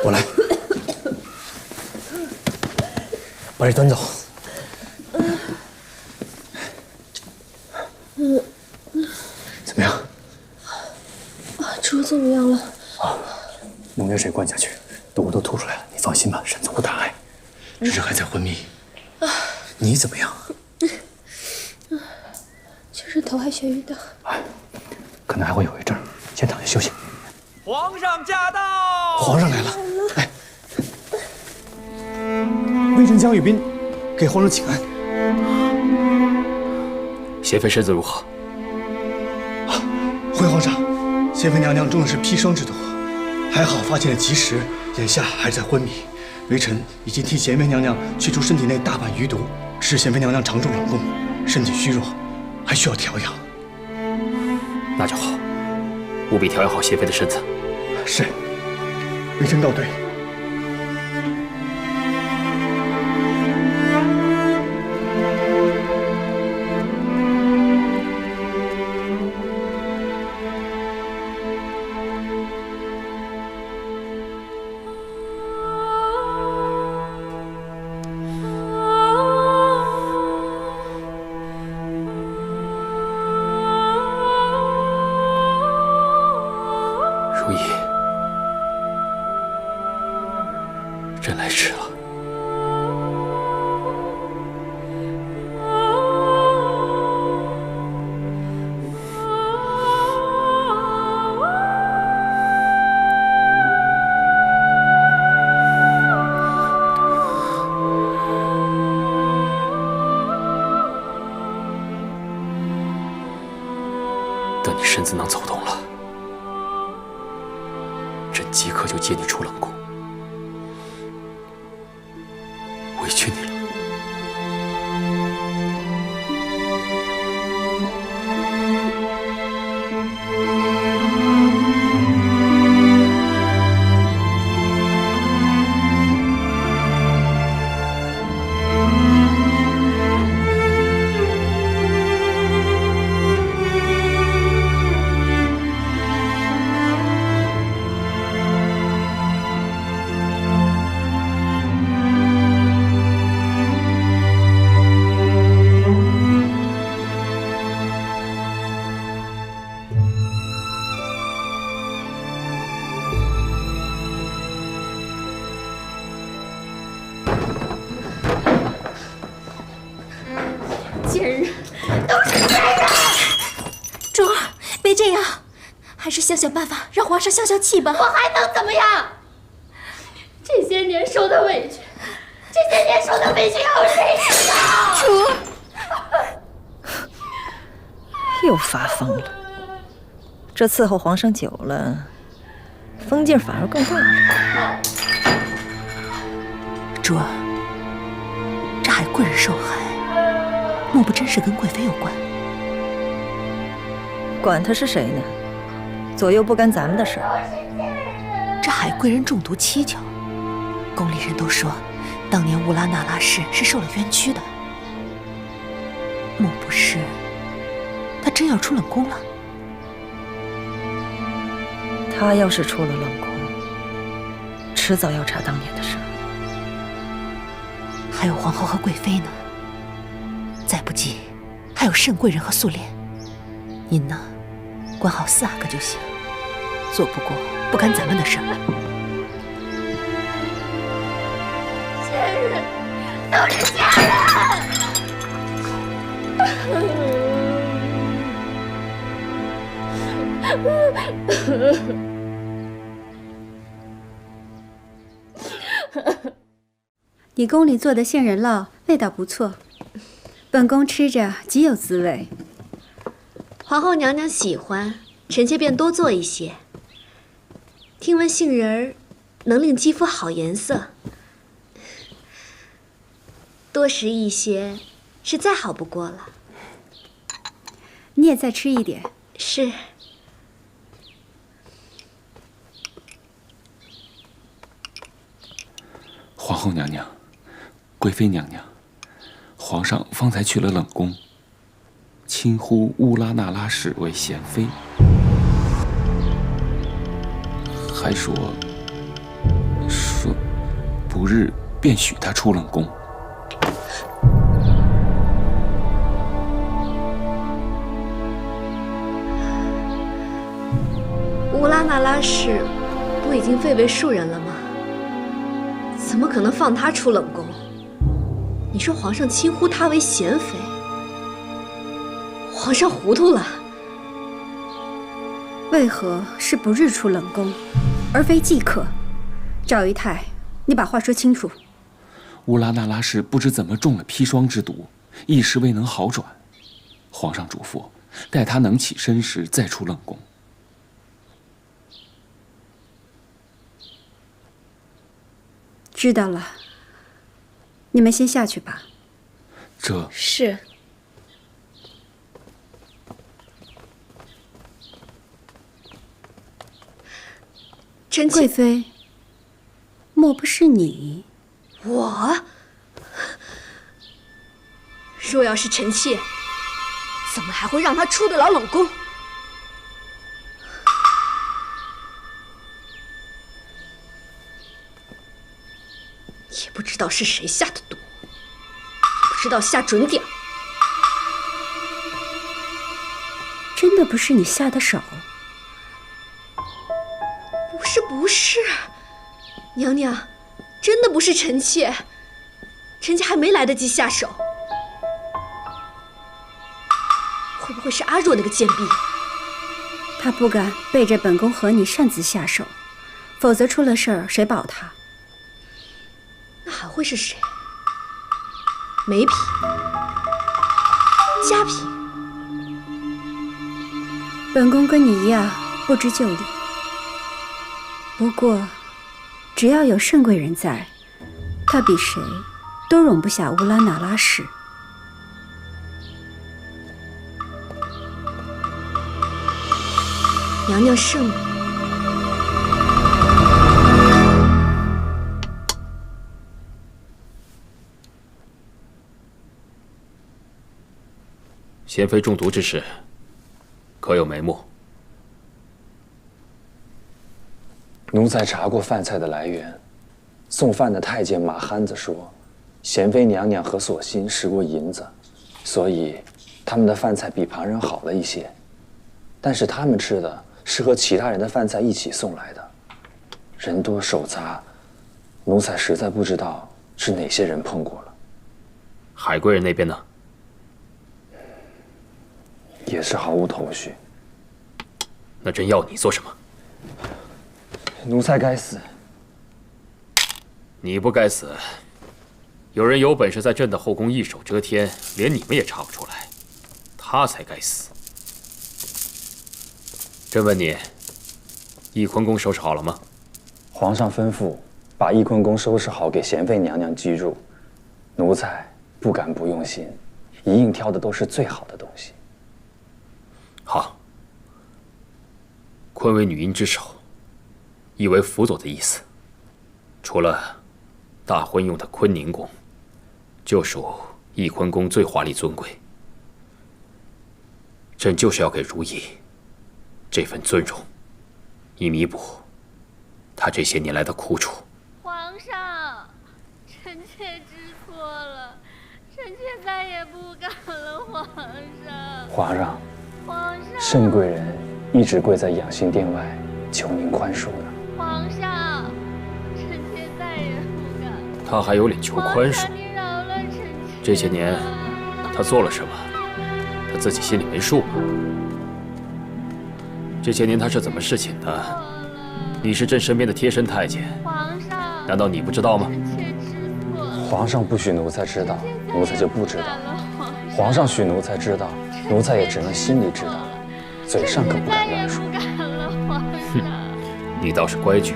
我来，把这端走。怎么样？主怎么样了？弄点水灌下去，毒物都吐出来了。你放心吧，沈总不大碍，只是还在昏迷。你怎么样？就是头还眩晕的。可能还会有一阵儿，先躺下休息。皇上驾到！皇上来了，来，微臣江雨斌给皇上请安。贤妃身子如何？回皇上，贤妃娘娘中的是砒霜之毒，还好发现的及时，眼下还在昏迷。微臣已经替贤妃娘娘去除身体内大半余毒，只是贤妃娘娘常住冷宫，身体虚弱，还需要调养。那就好，务必调养好贤妃的身子。是，微臣告退。如意，朕来迟了。等你身子能走动了，朕即刻就接你出冷宫。委屈你了。贱人，都是贱人！珠儿，别这样，还是想想办法让皇上消消气吧。我还能怎么样？这些年受的委屈，这些年受的委屈有谁知道？珠儿，又发疯了。这伺候皇上久了，疯劲反而更大了。珠儿，这海贵人受害，莫不真是跟贵妃有关？管他是谁呢，左右不干咱们的事儿。这海贵人中毒蹊跷，宫里人都说，当年乌拉那拉氏是受了冤屈的。莫不是她真要出冷宫了？他要是出了冷宫，迟早要查当年的事儿。还有皇后和贵妃呢，再不济还有慎贵人和素莲。您呢，管好4个就行，做不过不干咱们的事儿。贱人，都是贱人！你宫里做的杏仁酪味道不错，本宫吃着极有滋味。皇后娘娘喜欢，臣妾便多做一些。听闻杏仁儿能令肌肤好颜色，多食一些是再好不过了。你也再吃一点。是。皇后娘娘，贵妃娘娘，皇上方才去了冷宫，亲呼乌拉那拉氏为贤妃，不日便许他出冷宫。乌拉那拉氏不已经废为庶人了吗？怎么可能放他出冷宫？你说皇上轻呼她为贤妃，皇上糊涂了。为何是不日出冷宫，而非即刻？赵姨太，你把话说清楚。乌拉那拉氏不知怎么中了砒霜之毒，一时未能好转。皇上嘱咐，待她能起身时再出冷宫。知道了，你们先下去吧。这是。臣妾贵妃，莫不是你？我若要是臣妾，怎么还会让他出得了冷宫？也不知道是谁下的毒，也不知道下准点。真的不是你下的手？不是，娘娘，真的不是臣妾，臣妾还没来得及下手。会不会是阿若那个贱婢？他不敢背着本宫和你擅自下手，否则出了事儿谁保他？那还会是谁？梅嫔、嘉嫔？本宫跟你一样不知就里。不过，只要有圣贵人在，他比谁都容不下乌拉那拉氏。娘娘圣明。贤妃中毒之事，可有眉目？奴才查过饭菜的来源，送饭的太监马憨子说，贤妃娘娘和索心食过银子，所以他们的饭菜比旁人好了一些。但是他们吃的是和其他人的饭菜一起送来的，人多手杂，奴才实在不知道是哪些人碰过了。海贵人那边呢？也是毫无头绪。那朕要你做什么？奴才该死。你不该死。有人有本事在朕的后宫一手遮天，连你们也查不出来，他才该死。朕问你，翊坤宫收拾好了吗？皇上吩咐把翊坤宫收拾好，给贤妃娘娘居住。奴才不敢不用心，一应挑的都是最好的东西。好。坤为女婴之首，意为辅佐的意思。除了大婚用的坤宁宫，就属翊坤宫最华丽尊贵。朕就是要给如懿这份尊荣，以弥补她这些年来的苦楚。皇上，臣妾知错了，臣妾再也不敢了。皇上，皇上，圣贵人一直跪在养心殿外求您宽恕呢。皇上，臣妾再也不敢。他还有脸求宽恕？你饶了臣妾。这些年他做了什么，他自己心里没数吗？这些年他是怎么侍寝的？你是朕身边的贴身太监，皇上，难道你不知道吗？臣妾知错了。皇上不许奴才知道，奴才就不知道；皇上许奴才知道，奴才也只能心里知道，嘴上可不敢乱说。哼，你倒是乖觉。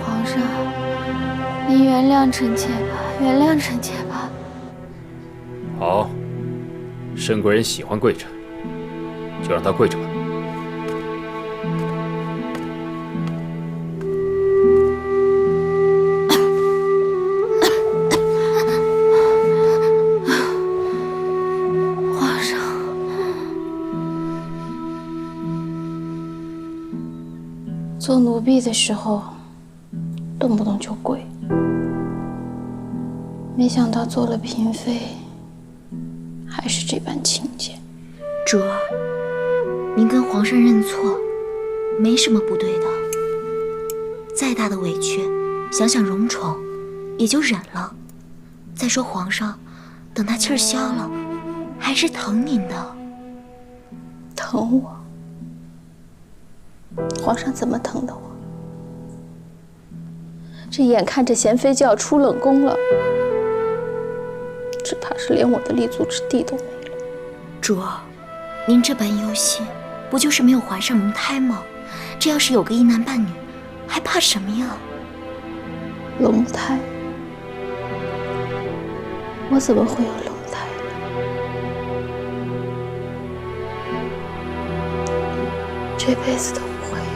皇上，您原谅臣妾吧，原谅臣妾吧。好，圣贵人喜欢跪着，就让他跪着吧。皇上，做奴婢的时候，动不动就跪。没想到做了嫔妃，还是这般清贱。主儿，您跟皇上认错，没什么不对的。再大的委屈，想想荣宠，也就忍了。再说皇上，等他气儿消了，还是疼您的。疼我？皇上怎么疼的我？这眼看着贤妃就要出冷宫了，只怕是连我的立足之地都没了。主儿，您这般忧心，不就是没有怀上龙胎吗？这要是有个一男半女，还怕什么呀？龙胎？我怎么会有龙胎呢？这辈子都不会有了。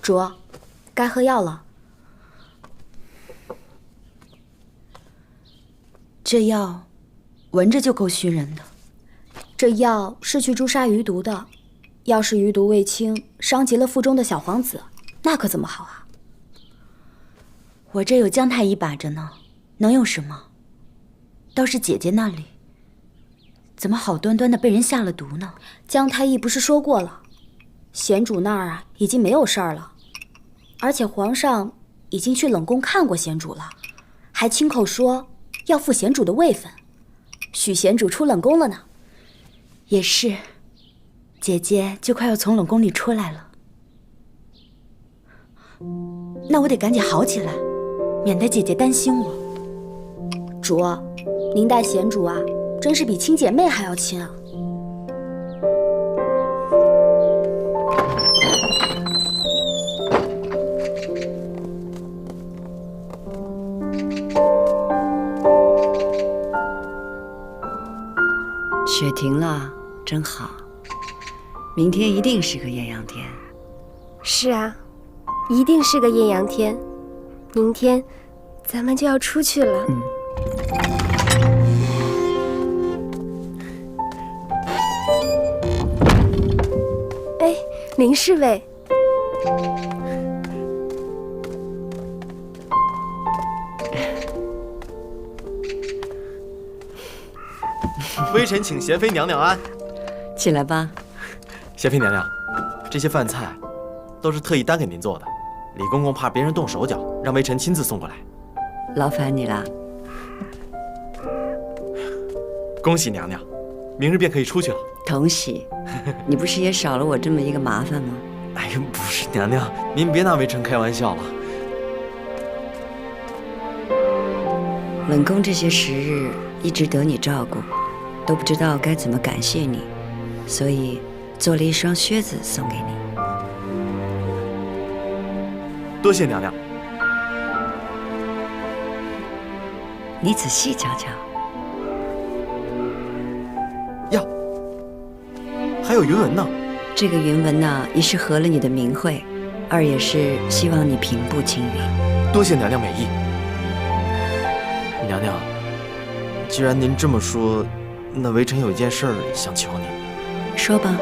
主，该喝药了。这药闻着就够熏人的。这药是去诛杀余毒的，要是余毒未清，伤及了腹中的小皇子，那可怎么好啊？我这有姜太医把着呢，能有什么？倒是姐姐那里，怎么好端端的被人下了毒呢？姜太医不是说过了，贤主那儿啊已经没有事儿了，而且皇上已经去冷宫看过贤主了，还亲口说要复贤主的位分，许贤主出冷宫了呢。也是，姐姐就快要从冷宫里出来了。那我得赶紧好起来，免得姐姐担心我。主，您待贤主啊，真是比亲姐妹还要亲啊。雪停了，真好。明天一定是个艳阳天。是啊，一定是个艳阳天。明天咱们就要出去了。哎，林侍卫。微臣请贤妃娘娘安。起来吧。贤妃娘娘，这些饭菜都是特意单给您做的，李公公怕别人动手脚，让微臣亲自送过来。劳烦你了。恭喜娘娘，明日便可以出去了。同喜，你不是也少了我这么一个麻烦吗？哎呀，不是娘娘，您别拿微臣开玩笑了。冷宫这些时日一直得你照顾，都不知道该怎么感谢你，所以做了一双靴子送给你。多谢娘娘。你仔细瞧瞧。呀，还有云纹呢。这个云纹呢，一是合了你的名讳，二也是希望你平步青云。多谢娘娘美意。娘娘，既然您这么说，那微臣有一件事儿想求您。说吧。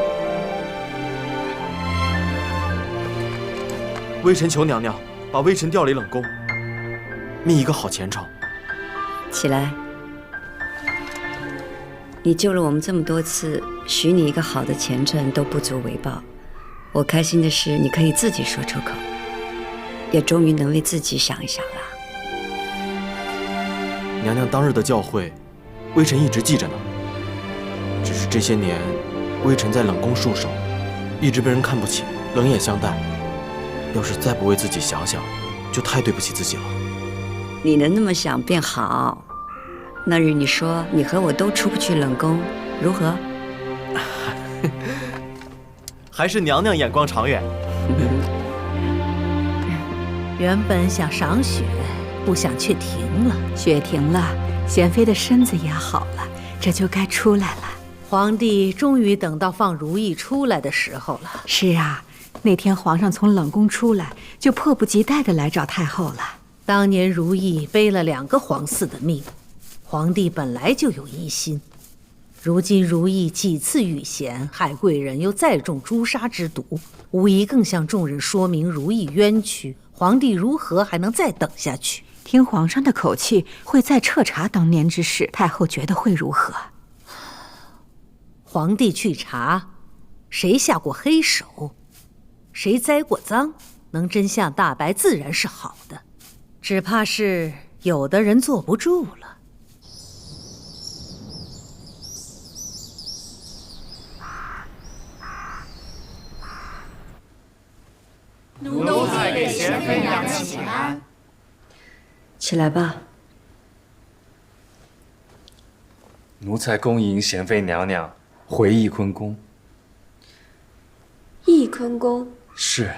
微臣求娘娘把微臣调离冷宫，觅一个好前程。起来。你救了我们这么多次，许你一个好的前程都不足为报。我开心的是你可以自己说出口，也终于能为自己想一想了。娘娘当日的教诲，微臣一直记着呢。只是这些年，微臣在冷宫戍守，一直被人看不起，冷眼相待。要是再不为自己想想，就太对不起自己了。你能那么想便好。那日你说你和我都出不去冷宫，如何？还是娘娘眼光长远。原本想赏雪，不想却停了。雪停了，贤妃的身子也好了，这就该出来了。皇帝终于等到放如意出来的时候了。是啊，那天皇上从冷宫出来，就迫不及待地来找太后了。当年如意背了2个皇嗣的命，皇帝本来就有疑心。如今如意几次遇险，害贵人又再中诛杀之毒，无疑更向众人说明如意冤屈。皇帝如何还能再等下去？听皇上的口气，会再彻查当年之事，太后觉得会如何？皇帝去查，谁下过黑手，谁栽过赃，能真相大白，自然是好的。只怕是有的人坐不住了。奴才给贤妃娘请安。起来吧。奴才恭迎贤妃娘娘回翊坤宫。翊坤宫是，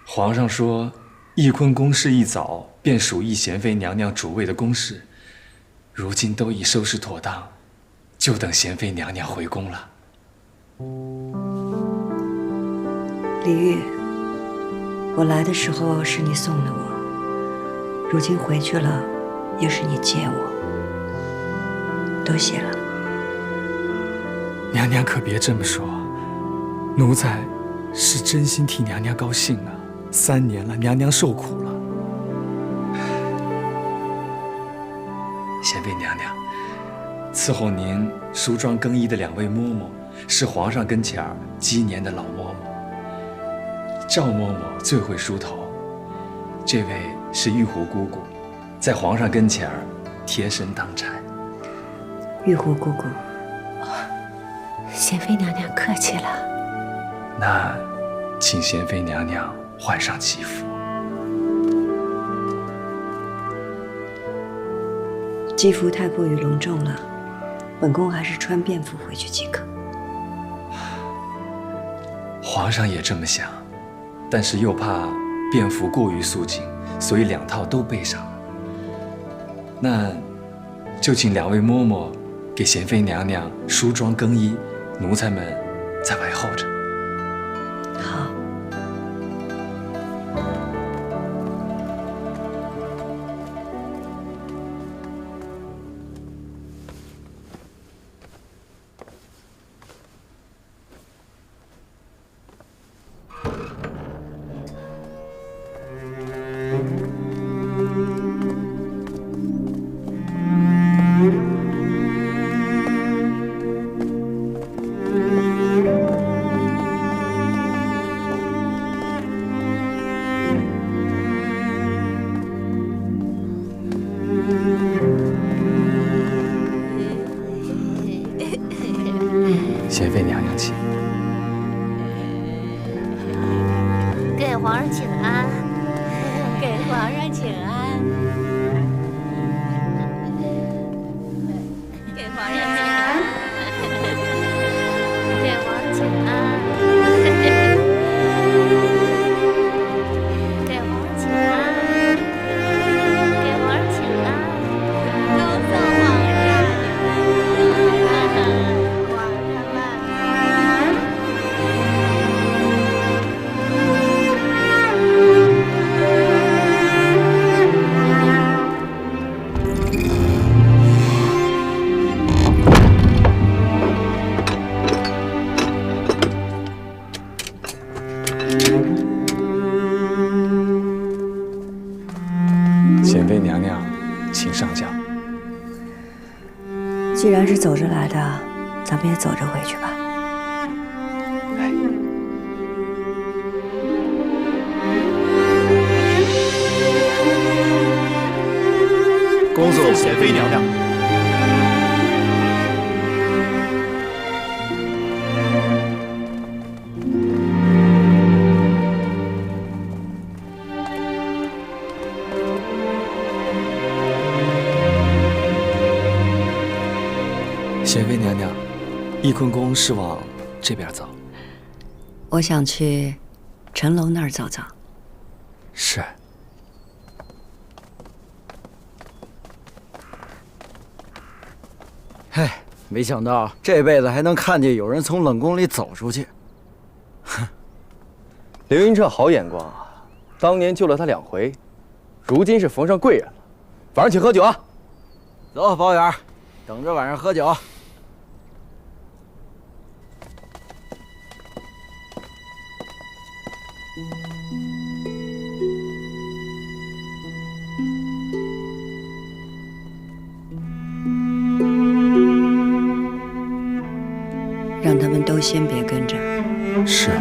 皇上说翊坤宫事一早便属翊贤妃娘娘主位的宫事，如今都已收拾妥当，就等贤妃娘娘回宫了。李煜，我来的时候是你送的我，如今回去了，也是你接我，多谢了。娘娘可别这么说，奴才是真心替娘娘高兴啊！3年了，娘娘受苦了。贤妃娘娘，伺候您梳妆更衣的2位嬷嬷，是皇上跟前儿积年的老嬷嬷。赵嬷嬷最会梳头，这位是玉壶姑姑，在皇上跟前儿贴身当差。玉壶姑姑，贤妃娘娘客气了。那，请贤妃娘娘换上吉服。吉服太过于隆重了，本宫还是穿便服回去即可。皇上也这么想，但是又怕便服过于肃静，所以2套都备上了。那，就请2位嬷嬷给贤妃娘娘梳妆更衣，奴才们在外候着。好。贤妃娘娘请。给皇上请安，给皇上请安，给皇上请安，给皇上请安，给皇上请安，给皇上请安，都送皇上。贤妃娘娘，请上轿。既然是走着来的，咱们也走着回去吧。恭送贤妃娘娘。贤妃娘娘，翊坤宫是往这边走。我想去陈楼那儿走走。是。嘿，没想到这辈子还能看见有人从冷宫里走出去。哼，凌云这好眼光啊，当年救了他2回，如今是逢上贵人了。晚上请喝酒啊！走，包远，等着晚上喝酒。让他们都先别跟着。是。